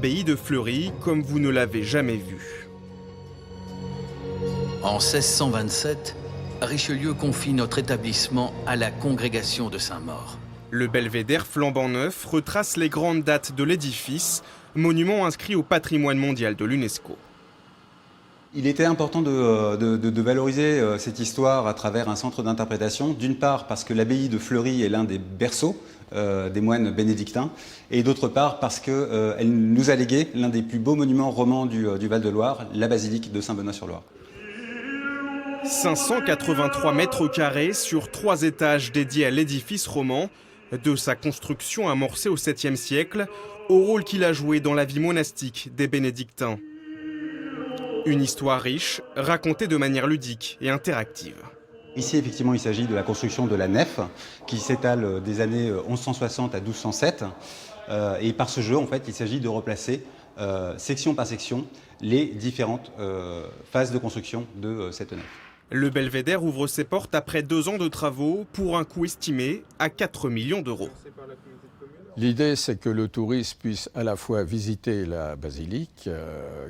L'abbaye de Fleury comme vous ne l'avez jamais vu. En 1627, Richelieu confie notre établissement à la congrégation de Saint-Maur. Le belvédère flambant neuf retrace les grandes dates de l'édifice, monument inscrit au patrimoine mondial de l'UNESCO. Il était important de valoriser cette histoire à travers un centre d'interprétation, d'une part parce que l'abbaye de Fleury est l'un des berceaux des moines bénédictins, et d'autre part parce qu'elle nous a légué l'un des plus beaux monuments romans du Val-de-Loire, la basilique de Saint-Benoît-sur-Loire. 583 mètres carrés sur 3 étages dédiés à l'édifice roman, de sa construction amorcée au 7e siècle, au rôle qu'il a joué dans la vie monastique des bénédictins. Une histoire riche, racontée de manière ludique et interactive. Ici, effectivement, il s'agit de la construction de la nef qui s'étale des années 1160 à 1207. Et par ce jeu, en fait, il s'agit de replacer section par section les différentes phases de construction de cette nef. Le belvédère ouvre ses portes après 2 ans de travaux pour un coût estimé à 4 millions d'euros. L'idée, c'est que le touriste puisse à la fois visiter la basilique,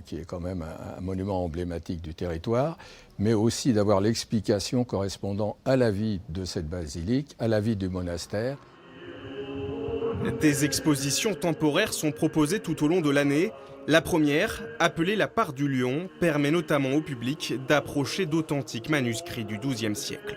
qui est quand même un monument emblématique du territoire, mais aussi d'avoir l'explication correspondant à la vie de cette basilique, à la vie du monastère. Des expositions temporaires sont proposées tout au long de l'année. La première, appelée la Part du Lion, permet notamment au public d'approcher d'authentiques manuscrits du XIIe siècle.